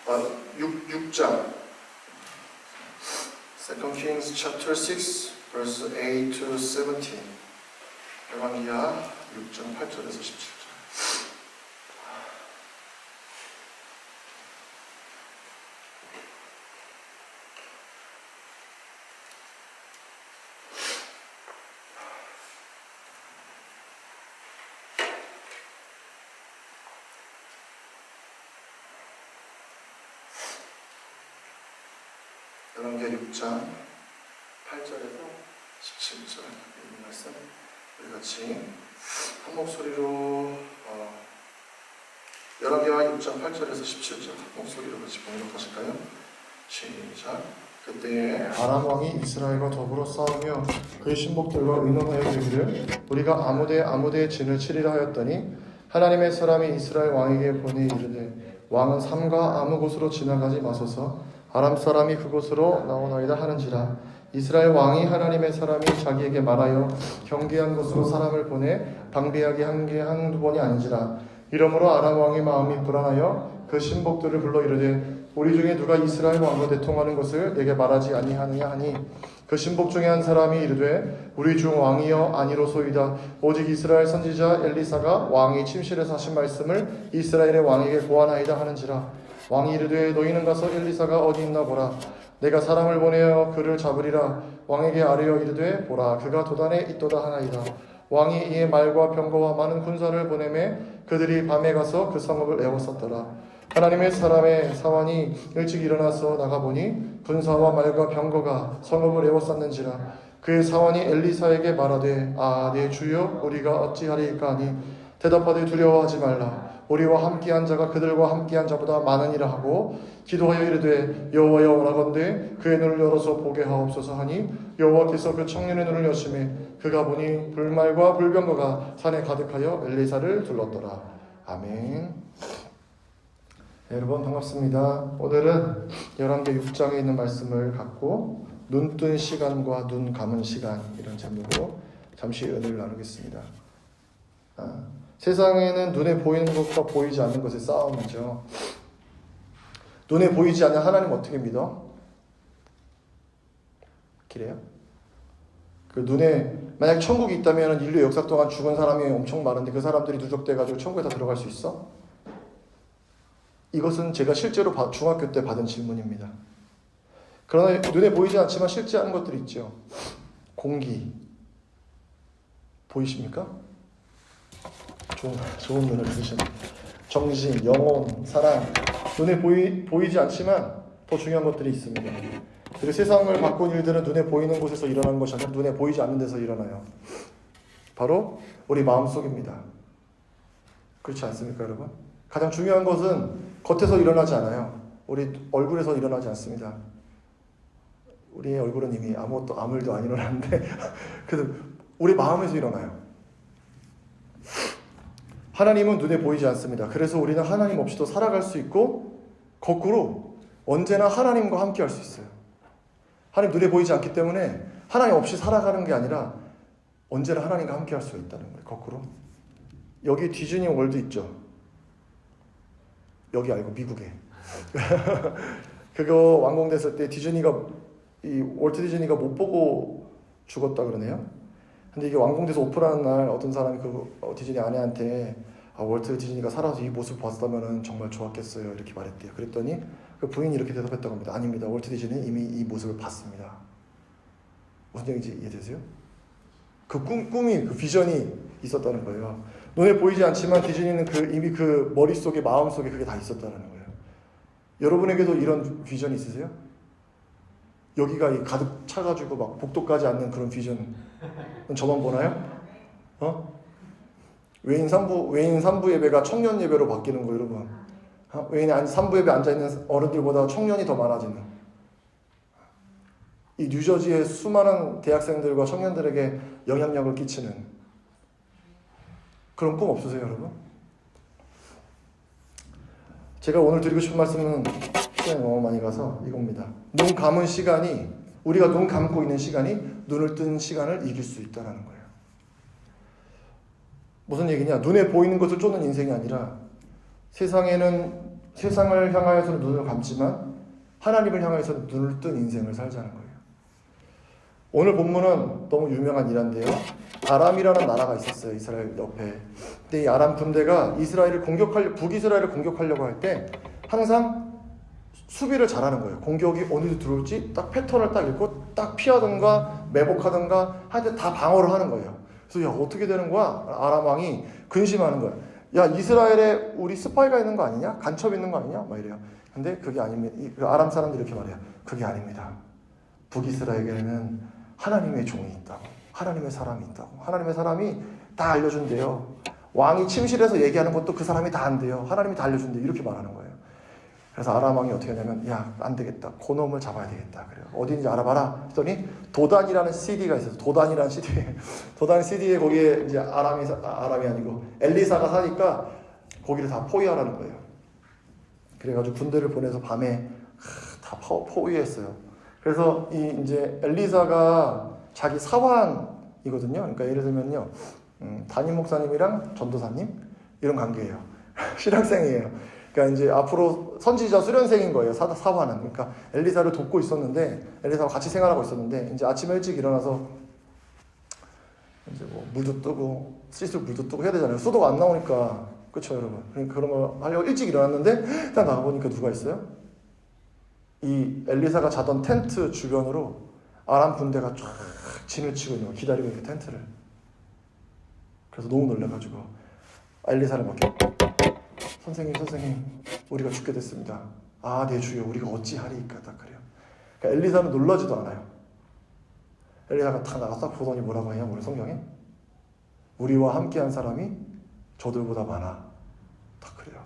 6장 Second Kings chapter 6 verse 8 to 17 열왕기하 6장 8절에서 17절. 열왕기하 6장 8절에서 17절 이 말씀 우리 같이 한 목소리로 열왕기하 6장 8절에서 17절 한 목소리로 같이 봉독하실까요? 시작. 그때에 아람 왕이 이스라엘과 더불어 싸우며 그의 신복들과 의논하여 이르기를 우리가 아무데에 진을 치리라 하였더니 하나님의 사람이 이스라엘 왕에게 보내 이르되 왕은 삼가 아무 곳으로 지나가지 마소서 아람 사람이 그곳으로 나오나이다 하는지라. 이스라엘 왕이 하나님의 사람이 자기에게 말하여 경계한 곳으로 사람을 보내 방비하게 한 게 한두 번이 아니지라. 이러므로 아람 왕의 마음이 불안하여 그 신복들을 불러 이르되 우리 중에 누가 이스라엘 왕과 대통하는 것을 내게 말하지 아니하느냐 하니 그 신복 중에 한 사람이 이르되 우리 중 왕이여 아니로소이다. 오직 이스라엘 선지자 엘리사가 왕이 침실에서 하신 말씀을 이스라엘의 왕에게 고하나이다 하는지라. 왕이 이르되 너희는 가서 엘리사가 어디 있나 보라. 내가 사람을 보내어 그를 잡으리라. 왕에게 아뢰어 이르되 보라 그가 도단에 있도다 하나이다. 왕이 이에 말과 병거와 많은 군사를 보내매 그들이 밤에 가서 그 성읍을 에워쌌더라. 하나님의 사람의 사환이 일찍 일어나서 나가보니 군사와 말과 병거가 성읍을 에워쌌는지라. 그의 사환이 엘리사에게 말하되 내 주여 우리가 어찌하리이까 하니 대답하되 두려워하지 말라. 우리와 함께한 자가 그들과 함께한 자보다 많으니라 하고 기도하여 이르되 여호와여 원하건대 그의 눈을 열어서 보게 하옵소서 하니 여호와께서 그 청년의 눈을 여시매 그가 보니 불말과 불병거가 산에 가득하여 엘리사를 둘렀더라. 아멘. 네, 여러분 반갑습니다. 오늘은 열왕기 6장에 있는 말씀을 갖고 눈 뜬 시간과 눈 감은 시간 이런 제목으로 잠시 은혜를 나누겠습니다. 세상에는 눈에 보이는 것과 보이지 않는 것의 싸움이죠. 눈에 보이지 않는 하나님 어떻게 믿어? 그래요? 그 눈에 만약 천국이 있다면 인류 역사 동안 죽은 사람이 엄청 많은데 그 사람들이 누적돼가지고 천국에 다 들어갈 수 있어? 이것은 제가 실제로 중학교 때 받은 질문입니다. 그러나 눈에 보이지 않지만 실제 하는 것들이 있죠. 공기 보이십니까? 좋은 눈을 뜨시는 정신, 영혼, 사랑 눈에 보이지 않지만 더 중요한 것들이 있습니다. 그리고 세상을 바꾼 일들은 눈에 보이는 곳에서 일어나는 것이 아니라 눈에 보이지 않는 데서 일어나요. 바로 우리 마음속입니다. 그렇지 않습니까 여러분? 가장 중요한 것은 겉에서 일어나지 않아요. 우리 얼굴에서 일어나지 않습니다. 우리의 얼굴은 이미 아무 일도 안 일어나는데 그래서 우리 마음에서 일어나요. 하나님은 눈에 보이지 않습니다. 그래서 우리는 하나님 없이도 살아갈 수 있고 거꾸로 언제나 하나님과 함께 할 수 있어요. 하나님 눈에 보이지 않기 때문에 하나님 없이 살아가는 게 아니라 언제나 하나님과 함께 할 수 있다는 거예요. 거꾸로. 여기 디즈니 월드 있죠. 여기 알고 미국에. 그거 완공됐을 때 월트 디즈니가 못 보고 죽었다 그러네요. 근데 이게 완공돼서 오픈하는 날 어떤 사람이 디즈니 아내한테 월트 디즈니가 살아서 이 모습 봤다면 정말 좋았겠어요 이렇게 말했대요. 그랬더니 그 부인이 이렇게 대답했다고 합니다. 아닙니다. 월트 디즈니는 이미 이 모습을 봤습니다. 무슨 얘기인지 이해되세요? 그 꿈이 그 비전이 있었다는 거예요. 눈에 보이지 않지만 디즈니는 이미 그 머릿속에 마음속에 그게 다 있었다는 거예요. 여러분에게도 이런 비전이 있으세요? 여기가 가득 차가지고 막 복도까지 앉는 그런 비전 저만 보나요? 외인 3부 예배가 청년 예배로 바뀌는 거 여러분. 외인이 3부 예배 앉아있는 어른들보다 청년이 더 많아지는 이 뉴저지의 수많은 대학생들과 청년들에게 영향력을 끼치는 그런 꿈 없으세요 여러분? 제가 오늘 드리고 싶은 말씀은 시간이 너무 많이 가서 이겁니다. 눈 감은 시간이 우리가 눈 감고 있는 시간이 눈을 뜬 시간을 이길 수 있다는 거예요. 무슨 얘기냐? 눈에 보이는 것을 쫓는 인생이 아니라 세상에는 세상을 향하여서는 눈을 감지만 하나님을 향해서는 눈을 뜬 인생을 살자는 거예요. 오늘 본문은 너무 유명한 일화인데요. 아람이라는 나라가 있었어요. 이스라엘 옆에. 근데 이 아람 군대가 북이스라엘을 공격하려고 할 때 항상 수비를 잘하는 거예요. 공격이 어디서 들어올지 딱 패턴을 딱 읽고 딱 피하든가 매복하든가 하여튼 다 방어를 하는 거예요. 그래서 야, 어떻게 되는 거야? 아람 왕이 근심하는 거야. 야, 이스라엘에 우리 스파이가 있는 거 아니냐? 간첩 있는 거 아니냐? 막 이래요. 근데 그게 아닙니다. 아람 사람들이 이렇게 말해요. 그게 아닙니다. 북이스라엘에는 하나님의 종이 있다고. 하나님의 사람이 있다고. 하나님의 사람이 다 알려준대요. 왕이 침실에서 얘기하는 것도 그 사람이 다 안돼요. 하나님이 다 알려준대요. 이렇게 말하는 거예요. 그래서 아람 왕이 어떻게 하냐면 야, 안 되겠다. 그놈을 잡아야 되겠다. 그래요. 어디인지 알아봐라. 했더니 도단이라는 CD가 있어서 도단이라는 CD. 도단 CD에 거기에 이제 아람이 아니고 엘리사가 사니까 거기를 다 포위하라는 거예요. 그래가지고 군대를 보내서 밤에 다 포위했어요. 그래서 이 이제 엘리사가 자기 사환이거든요. 그러니까 예를 들면요, 담임 목사님이랑 전도사님 이런 관계예요. 신학생이에요. 그러니까 이제 앞으로 선지자 수련생인 거예요. 사환은. 그러니까 엘리사를 돕고 있었는데 엘리사와 같이 생활하고 있었는데 이제 아침에 일찍 일어나서 이제 뭐 물도 뜨고 씻을 물도 뜨고 해야 되잖아요. 수도가 안 나오니까. 그렇죠, 여러분. 그러니까 그런 거 하려고 일찍 일어났는데 딱 나가보니까 누가 있어요? 이 엘리사가 자던 텐트 주변으로 아람 군대가 쫙 진을 치고 있는 거 기다리고 있는 텐트를. 그래서 너무 놀라가지고 엘리사를 막 선생님 우리가 죽게 됐습니다. 아, 네 주여 우리가 어찌하리이까 딱 그래요. 그러니까 엘리사는 놀라지도 않아요. 엘리사가 딱 나가서 보더니 뭐라고 하냐 우리 성경에 우리와 함께한 사람이 저들보다 많아 딱 그래요.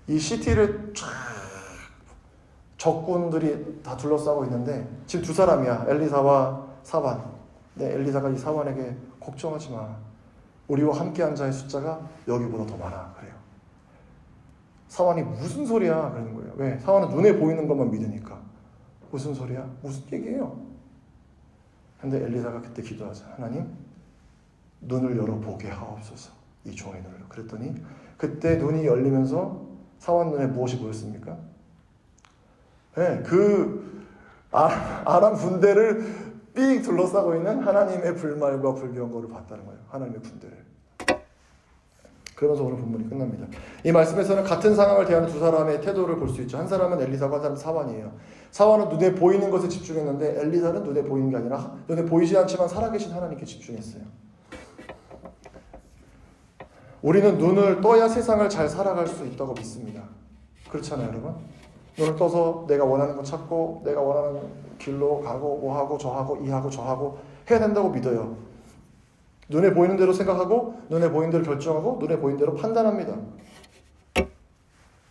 이 시티를 쫙 적군들이 다 둘러싸고 있는데 지금 두 사람이야. 엘리사와 사환. 네, 엘리사가 이 사환에게 걱정하지 마. 우리와 함께한 자의 숫자가 여기보다 더 많아 그래요. 사환이 무슨 소리야 그러는 거예요. 왜? 사환은 눈에 보이는 것만 믿으니까. 무슨 소리야? 무슨 얘기예요? 근데 엘리사가 그때 기도하자. 하나님 눈을 열어보게 하옵소서. 이 종의 눈을. 그랬더니 그때 눈이 열리면서 사환 눈에 무엇이 보였습니까? 네, 그 아람 군대를 삑 둘러싸고 있는 하나님의 불말과 불경거를 봤다는 거예요. 하나님의 군대를. 그러면서 오늘 본문이 끝납니다. 이 말씀에서는 같은 상황을 대하는 두 사람의 태도를 볼 수 있죠. 한 사람은 엘리사고 한 사람은 사환이에요. 사환은 눈에 보이는 것에 집중했는데 엘리사는 눈에 보이는 게 아니라 눈에 보이지 않지만 살아계신 하나님께 집중했어요. 우리는 눈을 떠야 세상을 잘 살아갈 수 있다고 믿습니다. 그렇잖아요, 여러분? 눈을 떠서 내가 원하는 거 찾고 내가 원하는 길로 가고 뭐하고 저하고 이하고 저하고 해야 된다고 믿어요. 눈에 보이는 대로 생각하고 눈에 보이는 대로 결정하고 눈에 보이는 대로 판단합니다.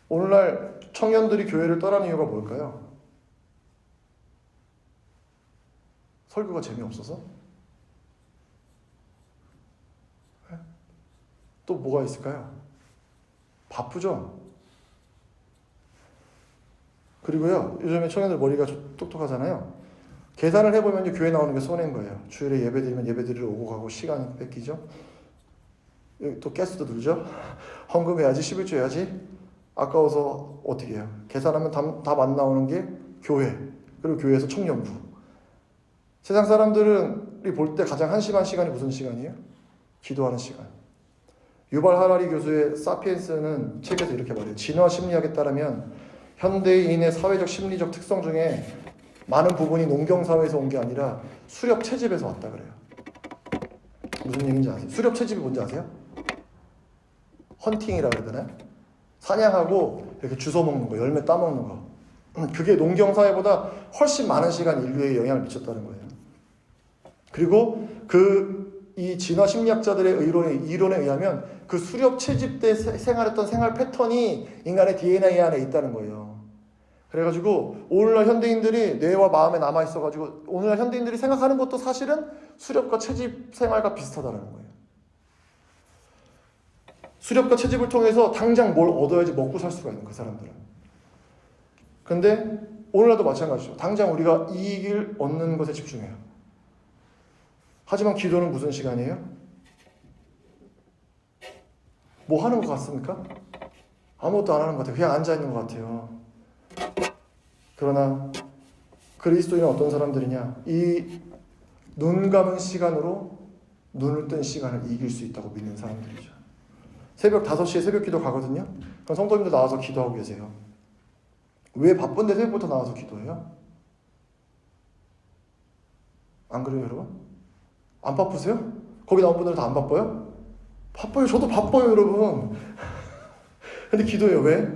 오늘날 청년들이 교회를 떠나는 이유가 뭘까요? 설교가 재미없어서? 또 뭐가 있을까요? 바쁘죠? 그리고요, 요즘에 청년들 머리가 똑똑하잖아요. 계산을 해보면 교회 나오는 게 손해인 거예요. 주일에 예배 드리면 예배 드리러 오고 가고 시간 뺏기죠. 또 가스도 들죠. 헌금해야지, 11조 해야지. 아까워서 어떻게 해요? 계산하면 답 안 나오는 게 교회, 그리고 교회에서 청년부. 세상 사람들이 볼 때 가장 한심한 시간이 무슨 시간이에요? 기도하는 시간. 유발 하라리 교수의 사피엔스는 책에서 이렇게 말해요. 진화 심리학에 따르면 현대인의 사회적 심리적 특성 중에 많은 부분이 농경사회에서 온 게 아니라 수렵 채집에서 왔다 그래요. 무슨 얘기인지 아세요? 수렵 채집이 뭔지 아세요? 헌팅이라고 해야 되나요? 사냥하고 이렇게 주워 먹는 거, 열매 따먹는 거. 그게 농경사회보다 훨씬 많은 시간 인류에 영향을 미쳤다는 거예요. 그리고 이 진화 심리학자들의 이론에 의하면 그 수렵 채집 때 생활했던 생활 패턴이 인간의 DNA 안에 있다는 거예요. 그래가지고 오늘날 현대인들이 뇌와 마음에 남아있어가지고 오늘날 현대인들이 생각하는 것도 사실은 수렵과 채집 생활과 비슷하다는 거예요. 수렵과 채집을 통해서 당장 뭘 얻어야지 먹고 살 수가 있는 그 사람들은. 근데 오늘날도 마찬가지죠. 당장 우리가 이익을 얻는 것에 집중해요. 하지만 기도는 무슨 시간이에요? 뭐 하는 것 같습니까? 아무것도 안 하는 것 같아요. 그냥 앉아있는 것 같아요. 그러나 그리스도인은 어떤 사람들이냐? 이 눈 감은 시간으로 눈을 뜬 시간을 이길 수 있다고 믿는 사람들이죠. 새벽 5시에 새벽 기도 가거든요. 그럼 성도님들 나와서 기도하고 계세요. 왜 바쁜데 새벽부터 나와서 기도해요? 안 그래요, 여러분? 안 바쁘세요? 거기 나온 분들은 다 안 바빠요? 바빠요. 저도 바빠요, 여러분. 근데 기도해요. 왜?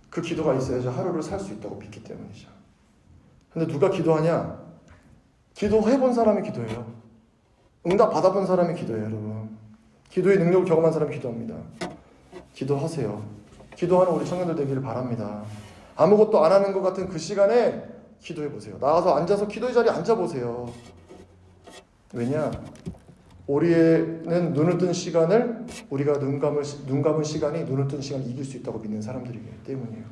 그 기도가 있어야지 하루를 살 수 있다고 믿기 때문이죠. 근데 누가 기도하냐? 기도해본 사람이 기도해요. 응답 받아본 사람이 기도해요, 여러분. 기도의 능력을 경험한 사람이 기도합니다. 기도하세요. 기도하는 우리 청년들 되기를 바랍니다. 아무것도 안 하는 것 같은 그 시간에 기도해보세요. 나가서 앉아서 기도의 자리에 앉아보세요. 왜냐? 우리는 눈을 뜬 시간을, 우리가 눈 감은 시간이 눈을 뜬 시간을 이길 수 있다고 믿는 사람들이기 때문이에요.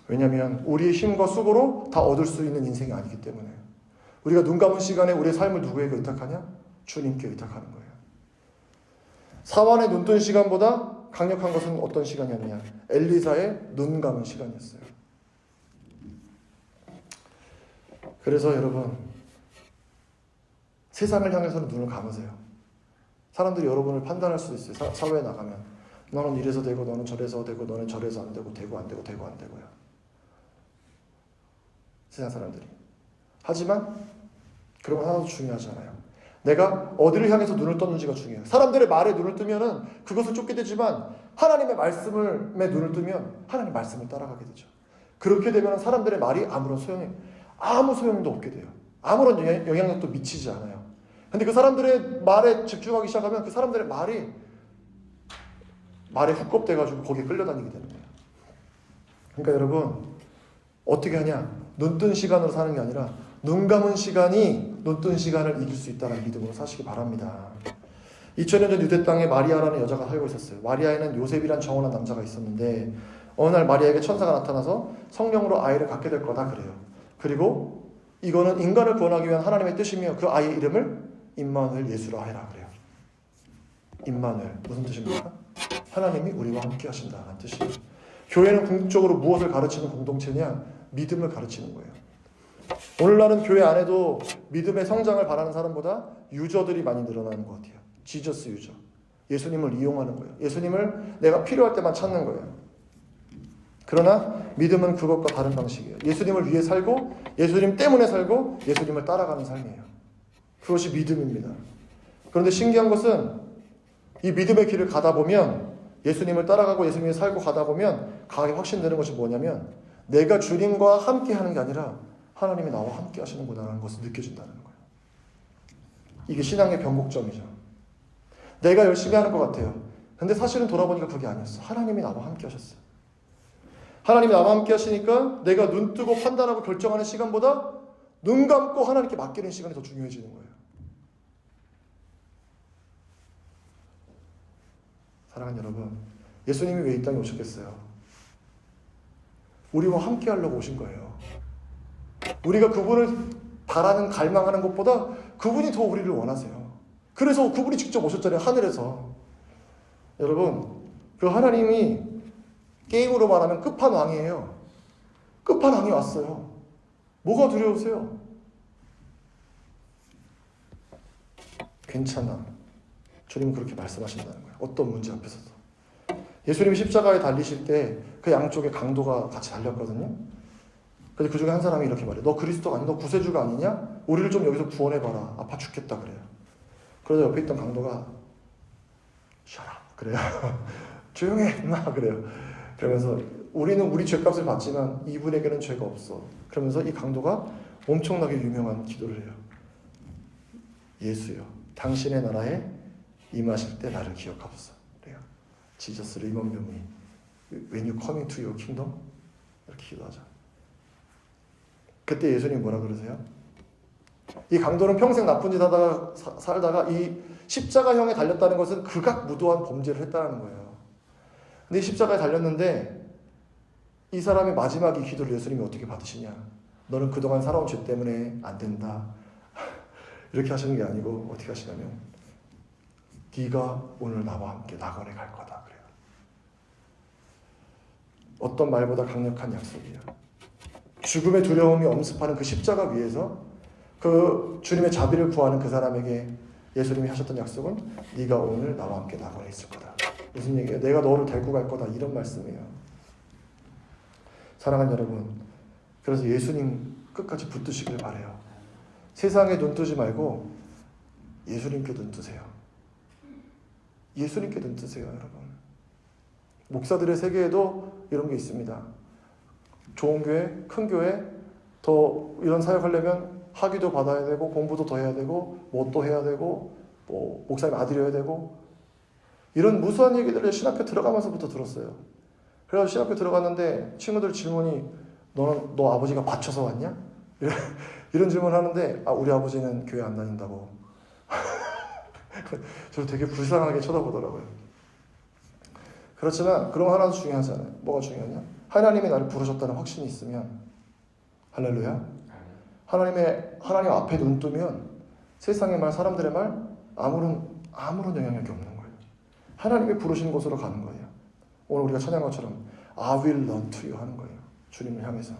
왜냐하면 우리의 힘과 수고로 다 얻을 수 있는 인생이 아니기 때문에. 우리가 눈 감은 시간에 우리의 삶을 누구에게 의탁하냐? 주님께 의탁하는 거예요. 사환의 눈 뜬 시간보다 강력한 것은 어떤 시간이었냐? 엘리사의 눈 감은 시간이었어요. 그래서 여러분, 세상을 향해서는 눈을 감으세요. 사람들이 여러분을 판단할 수도 있어요. 사회에 나가면 너는 이래서 되고 너는 저래서 되고 너는 저래서 안 되고 되고 안 되고 되고 안 되고요. 세상 사람들이. 하지만 그런 건 하나도 중요하지 않아요. 내가 어디를 향해서 눈을 떴는지가 중요해요. 사람들의 말에 눈을 뜨면은 그것을 쫓게 되지만 하나님의 말씀에 눈을 뜨면 하나님의 말씀을 따라가게 되죠. 그렇게 되면 사람들의 말이 아무 소용도 없게 돼요. 아무런 영향력도 미치지 않아요. 근데 그 사람들의 말에 집중하기 시작하면 그 사람들의 말에 훅겁 돼가지고 거기에 끌려다니게 되는 거예요. 그러니까 여러분, 어떻게 하냐? 눈 뜬 시간으로 사는 게 아니라 눈 감은 시간이 눈 뜬 시간을 이길 수 있다는 믿음으로 사시기 바랍니다. 2000년 전 유대 땅에 마리아라는 여자가 살고 있었어요. 마리아에는 요셉이란 정원한 남자가 있었는데 어느 날 마리아에게 천사가 나타나서 성령으로 아이를 갖게 될 거다 그래요. 그리고 이거는 인간을 구원하기 위한 하나님의 뜻이며 그 아이의 이름을 임마누엘 예수라 해라 그래요. 임마누엘 무슨 뜻입니까? 하나님이 우리와 함께 하신다는 뜻이에요. 교회는 궁극적으로 무엇을 가르치는 공동체냐? 믿음을 가르치는 거예요. 오늘날은 교회 안에도 믿음의 성장을 바라는 사람보다 유저들이 많이 늘어나는 것 같아요. 지저스 유저. 예수님을 이용하는 거예요. 예수님을 내가 필요할 때만 찾는 거예요. 그러나 믿음은 그것과 다른 방식이에요. 예수님을 위해 살고 예수님 때문에 살고 예수님을 따라가는 삶이에요. 그것이 믿음입니다. 그런데 신기한 것은 이 믿음의 길을 가다 보면 예수님을 따라가고 예수님을 살고 가다 보면 강하게 확신되는 것이 뭐냐면 내가 주님과 함께 하는 게 아니라 하나님이 나와 함께 하시는구나라는 것을 느껴진다는 거예요. 이게 신앙의 변곡점이죠. 내가 열심히 하는 것 같아요. 근데 사실은 돌아보니까 그게 아니었어. 하나님이 나와 함께 하셨어요. 하나님이 나와 함께 하시니까 내가 눈 뜨고 판단하고 결정하는 시간보다 눈 감고 하나님께 맡기는 시간이 더 중요해지는 거예요. 사랑하는 여러분, 예수님이 왜 이 땅에 오셨겠어요? 우리와 함께 하려고 오신 거예요. 우리가 그분을 바라는 갈망하는 것보다 그분이 더 우리를 원하세요. 그래서 그분이 직접 오셨잖아요. 하늘에서. 여러분, 그 하나님이 게임으로 말하면 끝판왕이에요. 끝판왕이 왔어요. 뭐가 두려우세요? 괜찮아. 주님은 그렇게 말씀하신다는 거예요. 어떤 문제 앞에서도. 예수님이 십자가에 달리실 때 그 양쪽에 강도가 같이 달렸거든요. 근데 그 중에 한 사람이 이렇게 말해요. 너 그리스도가 아니, 너 구세주가 아니냐? 우리를 좀 여기서 구원해봐라. 아파 죽겠다 그래요. 그러자 옆에 있던 강도가 Shut up 그래요. 조용해 임마 그래요. 그러면서 우리는 우리 죄값을 받지만 이분에게는 죄가 없어. 그러면서 이 강도가 엄청나게 유명한 기도를 해요. 예수여, 당신의 나라에 임하실 때 나를 기억하소서. 그래요. Jesus, remember me when you coming to your kingdom. 이렇게 기도하자. 그때 예수님 뭐라 그러세요? 이 강도는 평생 나쁜 짓 하다가 살다가 이 십자가형에 달렸다는 것은 극악무도한 범죄를 했다는 거예요. 근데 이 십자가에 달렸는데 이 사람의 마지막 이 기도를 예수님이 어떻게 받으시냐? 너는 그동안 살아온 죄 때문에 안 된다. 이렇게 하시는 게 아니고 어떻게 하시냐면 네가 오늘 나와 함께 낙원에 갈 거다 그래요. 어떤 말보다 강력한 약속이에요. 죽음의 두려움이 엄습하는 그 십자가 위에서 그 주님의 자비를 구하는 그 사람에게 예수님이 하셨던 약속은 네가 오늘 나와 함께 낙원에 있을 거다. 무슨 얘기예요? 내가 너를 데리고 갈 거다. 이런 말씀이에요. 사랑하는 여러분, 그래서 예수님 끝까지 붙드시길 바라요. 세상에 눈 뜨지 말고 예수님께 눈 뜨세요. 예수님께 눈 뜨세요, 여러분. 목사들의 세계에도 이런 게 있습니다. 좋은 교회, 큰 교회, 더 이런 사역하려면 학위도 받아야 되고 공부도 더 해야 되고 뭐 또 해야 되고 뭐 목사님 아들이어야 되고 이런 무수한 얘기들을 신학교 들어가면서부터 들었어요. 그래서 신학교 들어갔는데 친구들 질문이 너 아버지가 바쳐서 왔냐? 이런 질문을 하는데 우리 아버지는 교회 안 다닌다고. 저를 되게 불쌍하게 쳐다보더라고요. 그렇지만 그런 거 하나도 중요하잖아요. 뭐가 중요하냐? 하나님이 나를 부르셨다는 확신이 있으면 할렐루야. 하나님 앞에 눈 뜨면 세상의 말, 사람들의 말 아무런 영향력이 없는 거예요. 하나님이 부르신 곳으로 가는 거예요. 오늘 우리가 찬양한 것처럼 I will run to you 하는 거예요. 주님을 향해서.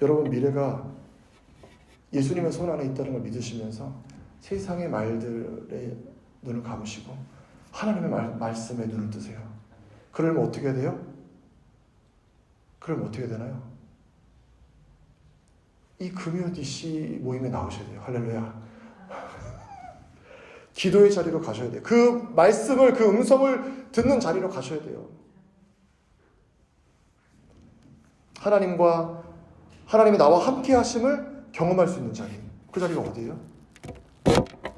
여러분 미래가 예수님의 손 안에 있다는 걸 믿으시면서 세상의 말들에 눈을 감으시고 하나님의 말씀에 눈을 뜨세요. 그러면 어떻게 돼요? 그럼 어떻게 되나요? 이 금요 DC 모임에 나오셔야 돼요. 할렐루야. 기도의 자리로 가셔야 돼요. 그 말씀을, 그 음성을 듣는 자리로 가셔야 돼요. 하나님이 나와 함께 하심을 경험할 수 있는 자리. 그 자리가 어디예요?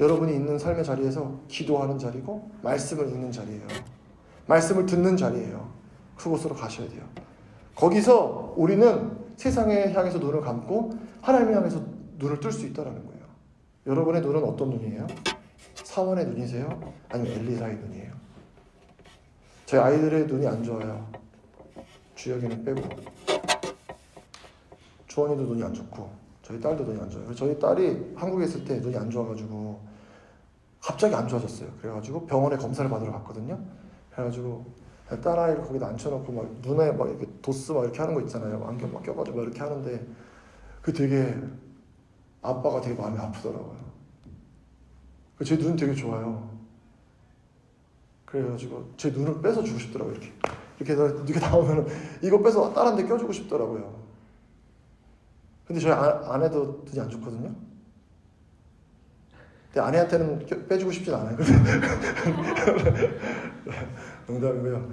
여러분이 있는 삶의 자리에서 기도하는 자리고 말씀을 읽는 자리예요. 말씀을 듣는 자리예요. 그곳으로 가셔야 돼요. 거기서 우리는 세상에 향해서 눈을 감고 하나님을 향해서 눈을 뜰 수 있다는 거예요. 여러분의 눈은 어떤 눈이에요? 사원의 눈이세요? 아니면 엘리사의 눈이에요? 저희 아이들의 눈이 안 좋아요. 주혁이는 빼고. 주원이도 눈이 안 좋고 저희 딸도 눈이 안 좋아요. 저희 딸이 한국에 있을 때 눈이 안 좋아가지고 갑자기 안 좋아졌어요. 그래가지고 병원에 검사를 받으러 갔거든요. 그래가지고 딸아이를 거기다 앉혀놓고 막 눈에 막 이렇게 도스 막 이렇게 하는 거 있잖아요. 안경 막 껴가지고 막 이렇게 하는데 그 되게 아빠가 되게 마음이 아프더라고요. 제 눈 되게 좋아요. 그래가지고 제 눈을 뺏어 주고 싶더라고요. 이렇게 나오면 이거 빼서 딸한테 껴주고 싶더라고요. 근데 저희 아내도 눈이 안 좋거든요. 근데 아내한테는 빼주고 싶진 않아요. 농담이고요.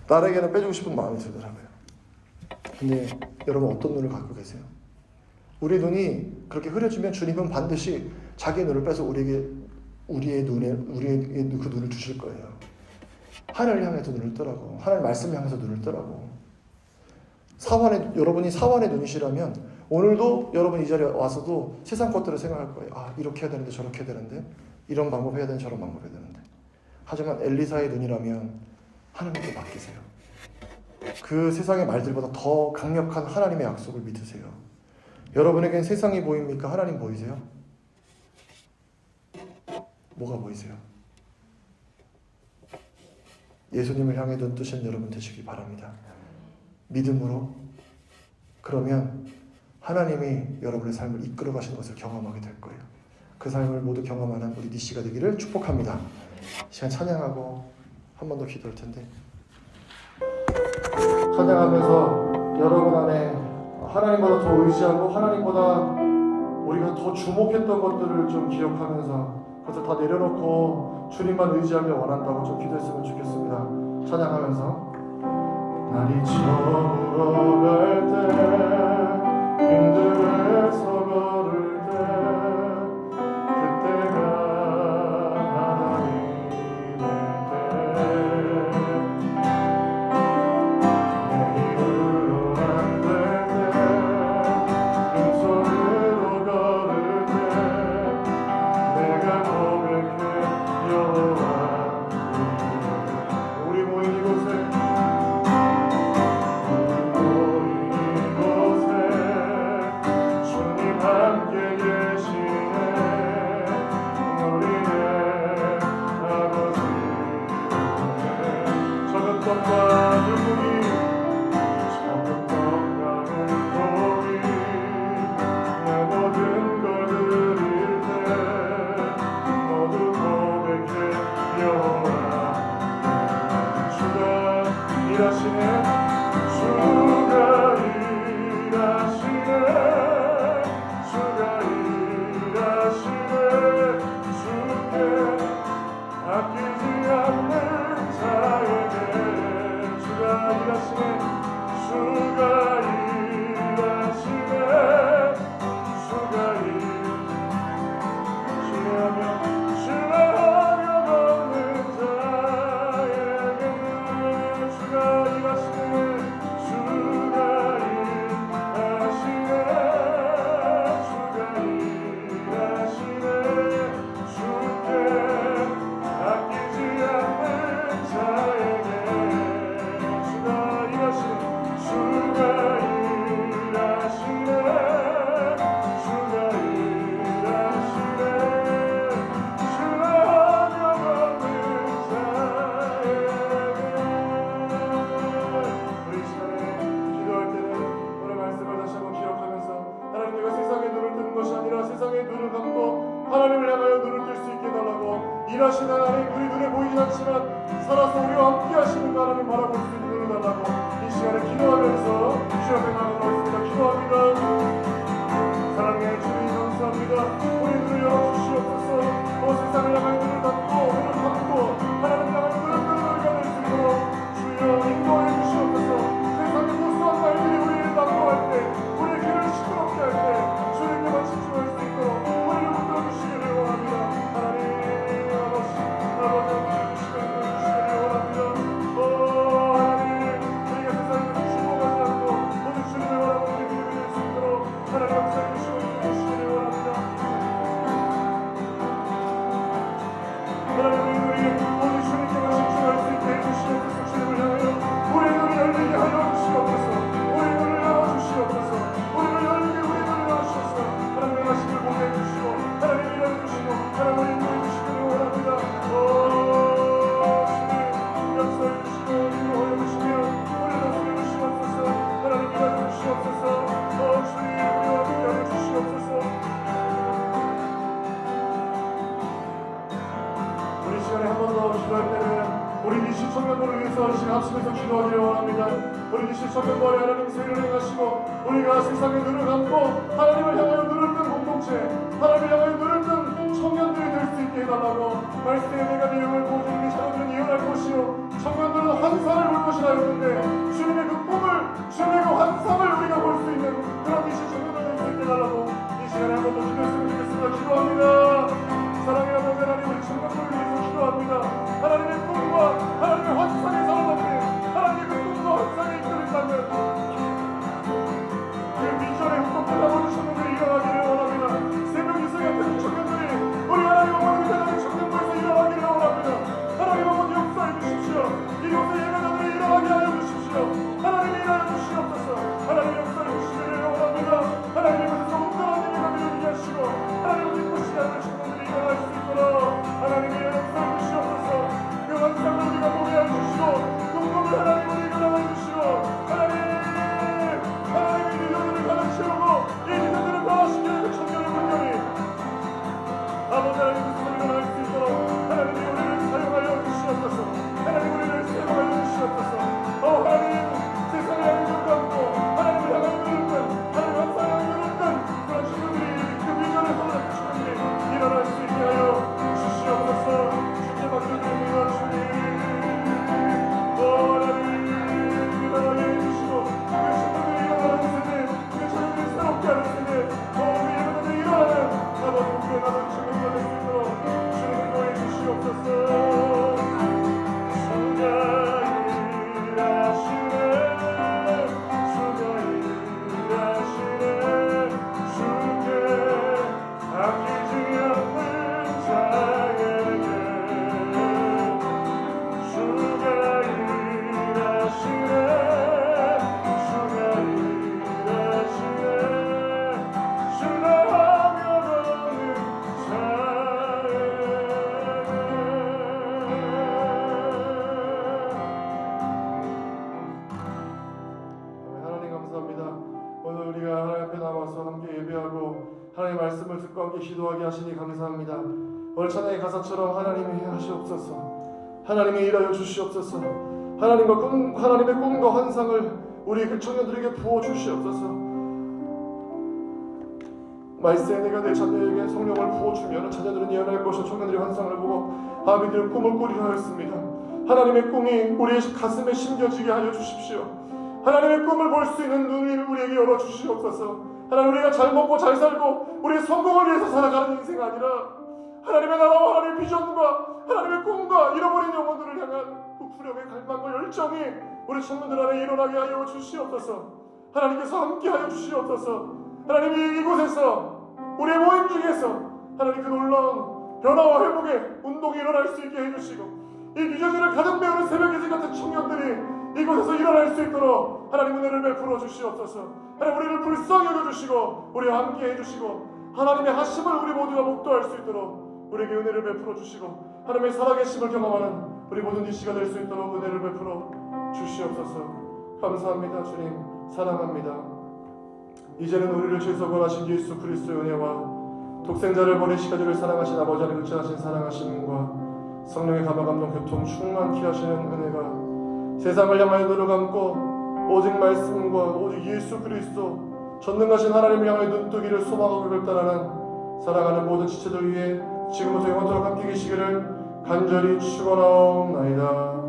딸에게는 빼주고 싶은 마음이 들더라고요. 근데 여러분 어떤 눈을 갖고 계세요? 우리 눈이 그렇게 흐려지면 주님은 반드시 자기의 눈을 빼서 우리의 그 눈을 주실 거예요. 하늘을 향해서 눈을 뜨라고. 하늘 말씀을 향해서 눈을 뜨라고. 여러분이 사원의 눈이시라면 오늘도 여러분 이 자리에 와서도 세상 것들을 생각할 거예요. 이렇게 해야 되는데 저렇게 해야 되는데 이런 방법 해야 되는데 저런 방법 해야 되는데. 하지만 엘리사의 눈이라면 하나님께 맡기세요. 그 세상의 말들보다 더 강력한 하나님의 약속을 믿으세요. 여러분에겐 세상이 보입니까? 하나님 보이세요? 뭐가 보이세요? 예수님을 향해 눈 뜨신 여러분 되시기 바랍니다. 믿음으로. 그러면 하나님이 여러분의 삶을 이끌어 가시는 것을 경험하게 될 거예요. 그 삶을 모두 경험하는 우리 니씨가 되기를 축복합니다. 시간 찬양하고 한 번 더 기도할 텐데, 찬양하면서 여러분 안에 하나님보다 더 의지하고 하나님보다 우리가 더 주목했던 것들을 좀 기억하면서 그것을 다 내려놓고 주님만 의지하길 원한다고 좀 기도했으면 좋겠습니다. 찬양하면서 날이 저물어갈 때 힘들어서 걸을 때 그때가 하나님의 때 내 힘으로 안 될 때 빈손으로 걸을 때 내가 고백해 여호와 우리 모인 이곳에 함께 떡과 눈물이 작은 떡과 눈물이 내 모든 걸 드릴 때 모두 고백해 여호와 주가 일하시네 주가 일하시네 주가 일하시네 주께 아끼지 않는 자에게 주가 일하시네 주가 일하시네 주가 신뢰하며 걷는 자에게 주가 일하시네 주가 일하시네 주가 일하시네 주께 아끼지 않는 자에게 주가 일하시네 주가 일하시네 주가 일하시네 신뢰하며 걷는 자에게 우리 시간에 기도할 때는 오늘 말씀을 다시 한번 기억하면서 하나님 내가 세상에 눈을 뜨는 것이 아니라 세상에 눈을 감고 하나님을 향하여 눈을 뜰 수 있게 해달라고 일하시는 하나님 우리 눈에 보이진 않지만 살아서 우리와 함께 하시는 하나님 바라볼 수 있는 눈을 달라고 이 시간에 기도하면서 주 앞에 나가도록 하겠습니다. 기도합니다. 사랑의 주님 감사합니다. 우리 눈을 열어주시옵소서. 세상을 향하여 눈을 감고 눈을 감고 하나님 향하여 눈을 뜨는 우리가 될 수 있도록 주여 인도해 주시옵소서. 세상의 무수한 말들이 우리를 낙고할 때 우리의 길을 시끄럽게 할 때 주님께만 집중할 수 있도록 우리를 붙들어 주시기를 원합니다. 하나님 아버지 시간을 주시기를 원합니다. 하나님 저희가 세상에 죽어가지 않고 모든 주님을 원하고 우리 믿음이 될 수 있도록 하나님 역사해 주시기를 원합니다. 하나님 우리 모든 주님께만 집중할 수 있게 해주시옵소서. 주님을 향하여 우리의 눈을 열리게 하여 주시옵소서. 우리의 눈을 열어주시옵소서. 우리를 열리게 우리의 눈을 열어주셔서 하나님의 말씀을 보게 해주시고 하나님 일해주시고 하나님 우리 인도해 주시기를 원합니다. 주님 역사해 주시고 인도하여 주시며 우리를 다스려 주시옵소서. 하나님 일하여 주시옵소서. 주님 우리와 함께하여 주시옵소서. 우리 시간에 한 번 더 기도할 때는 우리 니시 청년들을 위해서 시간 합심해서 기도하기를 원합니다. 우리 니시 청년들의 하나님 세를 행하시고 우리가 세상에 눈을 감고 하나님을 향하여 눈을 뜬 공동체 하나님을 향하여 눈을 뜬 청년들이 될 수 있게 해달라고 말씀에 내가 내용을 보여주는 자녀들은 이혼할 것이요 청년들은 환상을 볼 것이라 했는데 주님의 그 꿈을 주님의 그 환상을 우리가 볼 수 있는 그런 니시 청년들 될 수 있게 해달라고 이 시간에 한 번 더 기도했으면 좋겠습니다. 기도합니다. 사랑의 아버지 하나님 우리 청년들을 위해서 기도합니다. 하나님의 꿈과 하나님의 환상에 살아남는 하나님의 그 꿈과 환상에 이끌린다면 그 비전에 흠뻑 담아주셨는데 일어나기를 원합니다. 새벽 이슬 같은 청년들이 우리 하나님 아버지 하나님 청년부에서 일어나기를 원합니다. 하나님 아버지 역사해 주십시오. 이곳에 예배자들이 일어나게 하여 주십시오. 하나님이 일하여 주시옵소서. 하나님 그가 함께 기도하게 하시니 감사합니다. 오늘 찬양의 가사처럼 하나님이 하시옵소서. 하나님이 일하여 주시옵소서. 하나님의 꿈과 환상을 우리 그 청년들에게 부어 주시옵소서. 말세에 내가 내 자녀에게 성령을 부어주면 자녀들은 예언할 것이요 청년들이 환상을 보고 아비들은 꿈을 꾸리라 하였습니다. 하나님의 꿈이 우리의 가슴에 심겨지게 하여 주십시오. 하나님의 꿈을 볼 수 있는 눈을 우리에게 열어 주시옵소서. 하나님, 우리가 잘 먹고 잘 살고 우리의 성공을 위해서 살아가는 인생이 아니라 하나님의 나라와 하나님의 비전과 하나님의 꿈과 잃어버린 영혼들을 향한 그 부력의 갈망과 열정이 우리 청년들 안에 일어나게 하여 주시옵소서. 하나님께서 함께하여 주시옵소서. 하나님이 이곳에서 우리의 모임 중에서 하나님 그 놀라운 변화와 회복의 운동이 일어날 수 있게 해주시고 이 뉴저지를 가득 메우는 새벽예지 같은 청년들이 이곳에서 일어날 수 있도록 하나님 은혜를 베풀어 주시옵소서. 하나님, 우리를 불쌍히 여겨주시고 우리와 함께 해주시고 하나님의 하심을 우리 모두가 목도할 수 있도록 우리에게 은혜를 베풀어 주시고 하나님의 살아계심을 경험하는 우리 모든 이 시가 될 수 있도록 은혜를 베풀어 주시옵소서. 감사합니다. 주님 사랑합니다. 이제는 우리를 죄에서 구원하신 예수 그리스도의 은혜와 독생자를 버리시기까지를 사랑하신 아버지 하나님 극진하신 사랑하심과 성령의 감화 감동 교통 충만케 하시는 은혜가 세상을 향하여 눈을 감고 오직 말씀과 오직 예수 그리스도 전능하신 하나님을 향하여 눈뜨기를 소망하고 결단하는 사랑하는 모든 지체들 위해 지금부터 영원토록 함께 계시기를 간절히 축원하옵나이다.